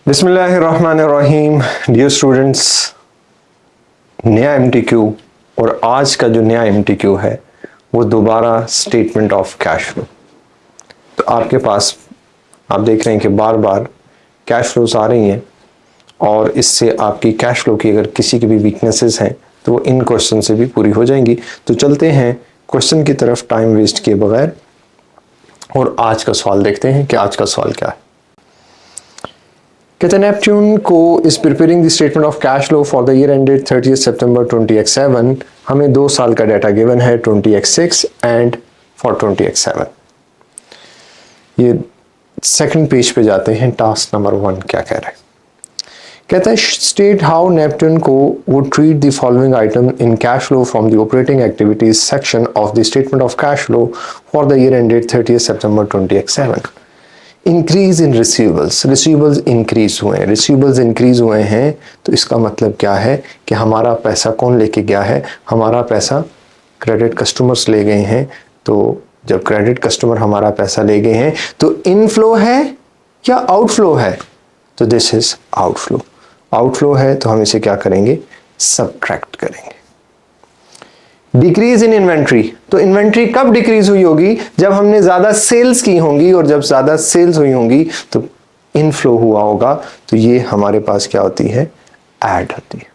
बिस्मिल्लाहिर्रहमानिर्रहीम। Dear students, नया एमटीक्यू और आज का जो नया एमटीक्यू है वो दोबारा स्टेटमेंट ऑफ कैश फ्लो। तो आपके पास आप देख रहे हैं कि बार बार कैश फ्लोस आ रही हैं और इससे आपकी कैश फ्लो की अगर किसी की भी वीकनेसेस हैं तो वो इन क्वेश्चन से भी पूरी हो जाएंगी। तो चलते हैं क्वेश्चन की तरफ टाइम वेस्ट किए बगैर और आज का सवाल देखते हैं कि आज का सवाल क्या है। कहते हैं नेपट्यून को is preparing the statement of cash flow for the year ended 30 September 20x7। हमें 2 साल का डाटा गिवन है 20x6 एंड फॉर 20x7। ये सेकंड पेज पे जाते हैं। टास्क नंबर 1 क्या कह रहा है? कहता है स्टेट हाउ नेपट्यून को would treat the following item in cash flow from the operating activities section of the statement of cash flow for the year ended 30 September 20x7। Increase in receivables, receivables increase हुए हैं। Receivables increase हुए हैं तो इसका मतलब क्या है कि हमारा पैसा कौन लेके गया है? हमारा पैसा क्रेडिट कस्टमर्स ले गए हैं। तो जब क्रेडिट कस्टमर हमारा पैसा ले गए हैं तो इनफ्लो है या आउटफ्लो है? तो दिस इज आउटफ्लो। आउटफ्लो है तो हम इसे क्या करेंगे? सबट्रैक्ट करेंगे। डिक्रीज इन इन्वेंट्री, तो इन्वेंट्री कब डिक्रीज हुई होगी? जब हमने ज्यादा सेल्स की होंगी, और जब ज्यादा सेल्स हुई होंगी तो इनफ्लो हुआ होगा। तो ये हमारे पास क्या होती है? ऐड होती है।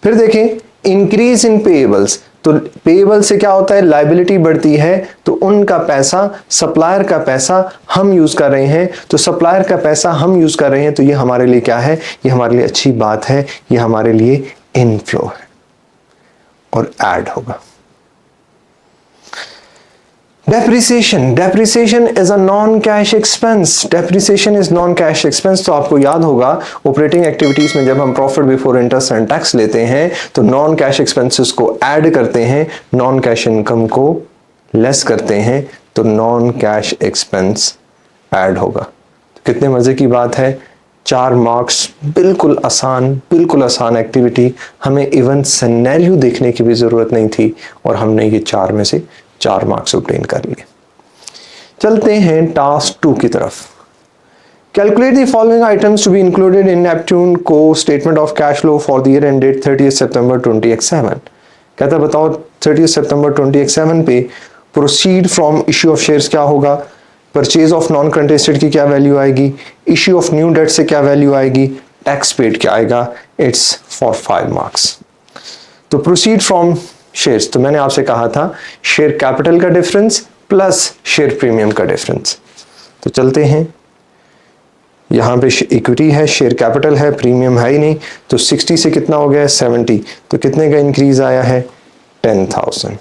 फिर देखें इंक्रीज इन पेएबल्स, तो पेएबल से क्या होता है? लायबिलिटी बढ़ती है। तो उनका पैसा, सप्लायर का पैसा हम यूज कर रहे हैं, तो सप्लायर का पैसा हम यूज कर रहे हैं तो ये हमारे लिए क्या है? ये हमारे लिए अच्छी बात है, ये हमारे लिए इनफ्लो है और ऐड होगा। Depreciation, depreciation is a non cash expense. Depreciation is non cash expense. तो आपको याद होगा ऑपरेटिंग एक्टिविटीज में जब हम profit before interest and tax लेते हैं तो नॉन कैश एक्सपेंसेस को ऐड करते हैं, नॉन कैश इनकम को लेस करते हैं, तो नॉन कैश एक्सपेंस ऐड होगा। तो कितने मजे की बात है। 4 मार्क्स, बिल्कुल आसान एक्टिविटी। हमें इवन सिनेरियो देखने की भी जरूरत नहीं थी और हमने ये 4 में से 4 मार्क्स ऑब्टेन कर लिए। चलते हैं टास्क 2 की तरफ। Calculate the following items to be included in Neptune Co statement of cash flow for the year ended 30 September 20x7। कहता है बताओ 30 सितंबर 20x7 पे proceed from issue of shares क्या होगा, परचेज ऑफ नॉन कंटेस्टेड की क्या वैल्यू आएगी, issue of new debt से क्या वैल्यू आएगी, टैक्स पेड क्या आएगा। It's for 5 marks. तो प्रोसीड फ्रॉम शेयर्स, तो मैंने आपसे कहा था शेयर कैपिटल का डिफरेंस प्लस शेयर प्रीमियम का डिफरेंस। तो चलते हैं, यहां पे इक्विटी है, शेयर कैपिटल है, प्रीमियम है ही नहीं। तो 60 से कितना हो गया? 70। तो कितने का इंक्रीज आया है? 10,000।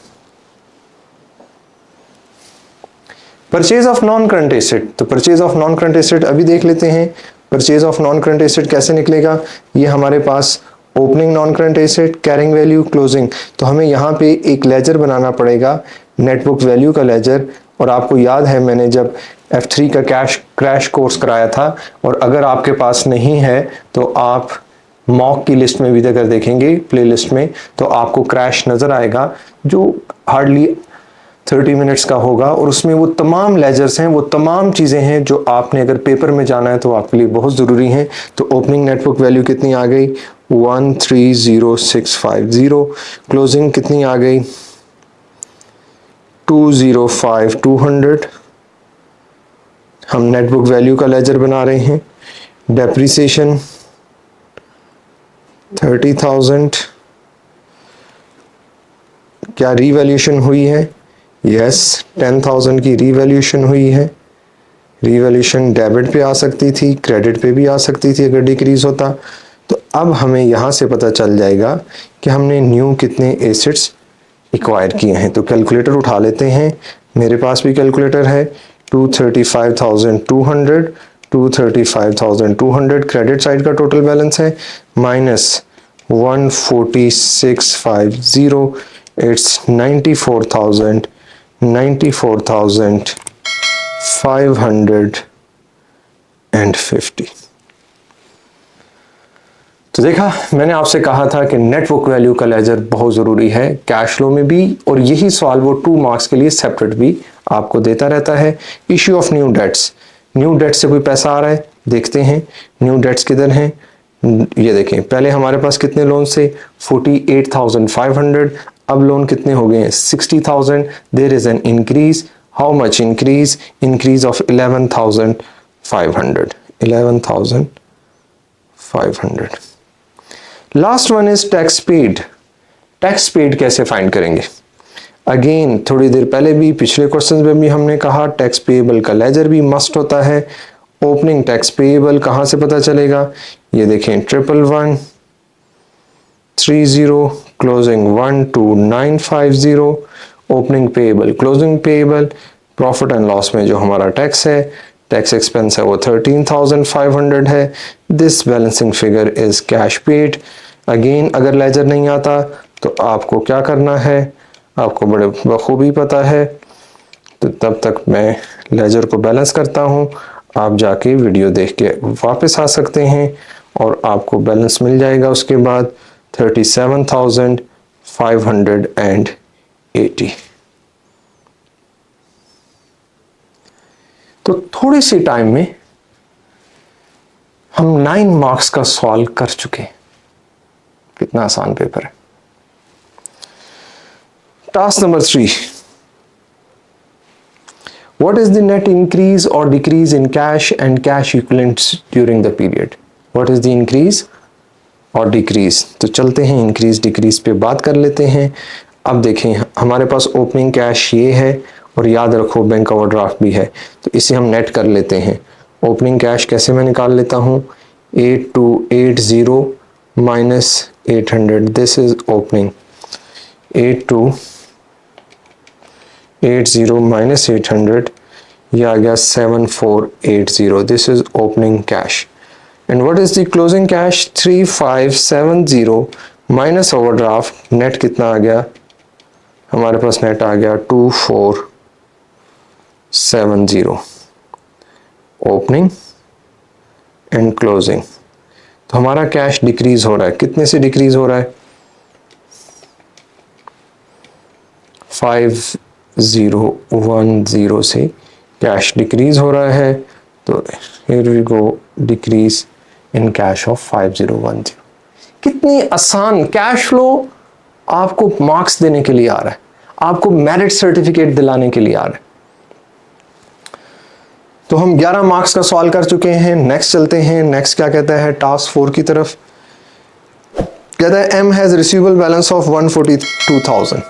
Purchase of non current asset, तो purchase of non current asset अभी देख लेते हैं। Purchase of non current asset कैसे निकलेगा? ये हमारे पास opening non current asset, carrying value, closing. तो हमें यहाँ पे एक लेजर बनाना पड़ेगा, नेटबुक वैल्यू का लेजर। और आपको याद है मैंने जब F3 का क्रैश कोर्स कराया था, और अगर आपके पास नहीं है तो आप मॉक की लिस्ट में भी अगर देखेंगे प्ले लिस्ट में तो आपको क्रैश नजर आएगा जो हार्डली 30 मिनट्स का होगा। और उसमें वो तमाम लेजर्स हैं, वो तमाम चीज़ें हैं जो आपने अगर पेपर में जाना है तो आपके लिए बहुत ज़रूरी हैं। तो ओपनिंग नेटबुक वैल्यू कितनी आ गई? 130650। क्लोजिंग कितनी आ गई? 205200। हम नेटबुक वैल्यू का लेजर बना रहे हैं। डेप्रिसिएशन 30,000। क्या रीवैल्यूएशन हुई है? यस, 10,000 की रीवैल्यूएशन हुई है। रीवैल्यूएशन डेबिट पे आ सकती थी, क्रेडिट पे भी आ सकती थी अगर डिक्रीज होता। तो अब हमें यहाँ से पता चल जाएगा कि हमने न्यू कितने एसेट्स एक्वायर किए हैं। तो कैलकुलेटर उठा लेते हैं, मेरे पास भी कैलकुलेटर है। 235,200, 235,200 क्रेडिट साइड का टोटल बैलेंस है, माइनस 14650, इट्स 94,550। तो देखा, मैंने आपसे कहा था कि नेटबुक वैल्यू का लेजर बहुत ज़रूरी है कैश फ्लो में भी, और यही सवाल वो 2 मार्क्स के लिए सेपरेट भी आपको देता रहता है। Issue of new debts, new debt से कोई पैसा आ रहा है देखते हैं न्यू डेट्स किधर हैं। ये देखें, पहले हमारे पास कितने लोन से 48,500, अब लोन कितने हो गए हैं 60,000। There is an increase, how much increase, increase of 11,500, 11,500। Last one is tax paid. Tax paid कैसे फाइंड करेंगे? अगेन थोड़ी देर पहले भी पिछले क्वेश्चन में भी हमने कहा टैक्स पेएबल का लेजर भी मस्ट होता है। ओपनिंग टैक्स पेएबल कहां से पता चलेगा? ये देखें 11,130, closing 12,950, opening payable, closing payable. Profit and loss में जो हमारा टैक्स है, टैक्स एक्सपेंस है वो 13,500 है। This balancing figure is cash paid. Again अगर लेजर नहीं आता तो आपको क्या करना है, आपको बड़े बखूबी पता है। तो तब तक मैं लेजर को बैलेंस करता हूं, आप जाके वीडियो देख के वापस आ सकते हैं और आपको बैलेंस मिल जाएगा उसके बाद 37,580। तो थोड़ी सी टाइम में हम 9 मार्क्स का सॉल्व कर चुके। कितना आसान पेपर है। Task number 3, what is the net increase or decrease in cash and cash equivalents during the period? What is the increase or decrease? तो चलते हैं इंक्रीज डिक्रीज पे बात कर लेते हैं। अब देखें हमारे पास ओपनिंग कैश ये है और याद रखो बैंक ओवरड्राफ्ट भी है, तो इसे हम नेट कर लेते हैं। ओपनिंग कैश कैसे मैं निकाल लेता हूँ, 8280 minus 800, this is opening. 8280 minus 800, ये आ गया 7480, this is opening cash. And what is the closing cash, 3570 minus overdraft, net कितना आ गया हमारे पास? नेट आ गया 2470, ओपनिंग एंड क्लोजिंग। तो हमारा कैश डिक्रीज हो रहा है, कितने से डिक्रीज हो रहा है? 5010 से कैश डिक्रीज हो रहा है। तो here we go, decrease in cash of 5010। कितनी आसान, कैश फ्लो आपको मार्क्स देने के लिए आ रहा है, आपको मेरिट सर्टिफिकेट दिलाने के लिए आ रहा है। तो हम 11 मार्क्स का सॉल्व कर चुके हैं। नेक्स्ट चलते हैं। नेक्स्ट क्या कहता है, टास्क 4 की तरफ। कहता है M has receivable balance of 142,000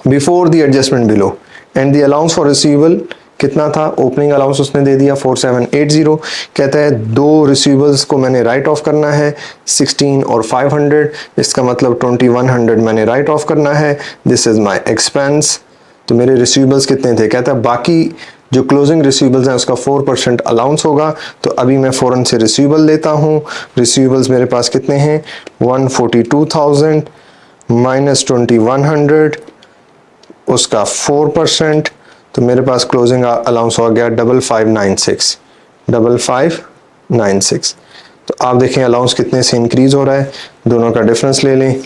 before the adjustment below and the allowance for receivable कितना था? ओपनिंग अलाउंस उसने दे दिया 4780। कहता है दो रिसीवेबल्स को मैंने राइट ऑफ करना है, 16 और 500, इसका मतलब 2100 मैंने राइट ऑफ करना है। This is my expense. तो मेरे रिसीवेबल्स कितने थे? कहता है बाकी जो क्लोजिंग रिसीवेबल्स हैं उसका 4% अलाउंस होगा। तो अभी मैं फ़ौरन से रिसीवेबल लेता हूँ। रिसीवेबल्स मेरे पास कितने हैं? 142,000 माइनस 2100, उसका 4%, तो मेरे पास क्लोजिंग अलाउंस हो गया 5596, 5596। तो आप देखें अलाउंस कितने से इंक्रीज हो रहा है, दोनों का डिफरेंस ले लें।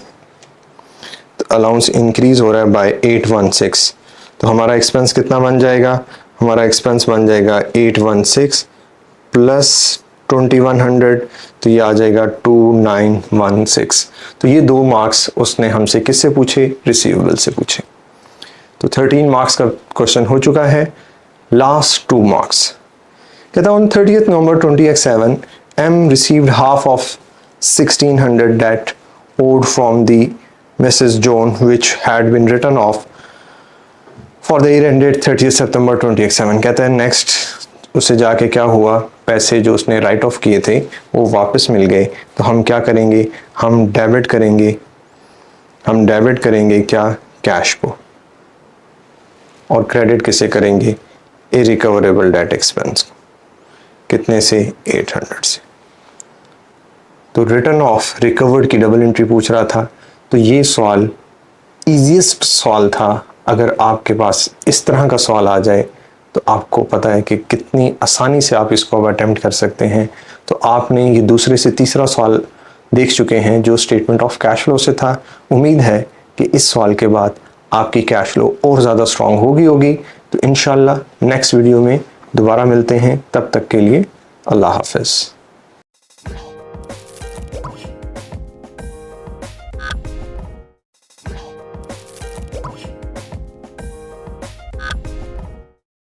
तो अलाउंस इंक्रीज हो रहा है बाय 816। तो हमारा एक्सपेंस कितना बन जाएगा? हमारा एक्सपेंस बन जाएगा 816 प्लस 2100, तो ये आ जाएगा 2916। तो ये 2 मार्क्स उसने हमसे किससे पूछे? रिसीवेबल से पूछे। तो 13 मार्क्स का क्वेश्चन हो चुका है। Last 2 marks. कहता on 30th November 2007 M received half of 1600 debt owed from the Mrs. Joan which had been written off for the year ended 30th September 2007। कहता है नेक्स्ट उसे जाके क्या हुआ, पैसे जो उसने राइट ऑफ किए थे वो वापस मिल गए। तो हम क्या करेंगे? हम डेबिट करेंगे क्या? कैश को। और क्रेडिट किसे करेंगे? इरिकवरेबल डेट एक्सपेंस को। कितने से? 800 से। तो रिटर्न ऑफ रिकवर्ड की डबल एंट्री पूछ रहा था। तो ये सवाल इजीएस्ट सवाल था। अगर आपके पास इस तरह का सवाल आ जाए तो आपको पता है कि कितनी आसानी से आप इसको अब अटेम्प्ट कर सकते हैं। तो आपने ये दूसरे से तीसरा सवाल देख चुके हैं जो स्टेटमेंट ऑफ कैश फ्लो से था। उम्मीद है कि इस सवाल के बाद आपकी कैश फ्लो और ज़्यादा स्ट्रांग होगी। तो इंशाल्लाह नेक्स्ट वीडियो में दोबारा मिलते हैं। तब तक के लिए अल्लाह हाफिज़।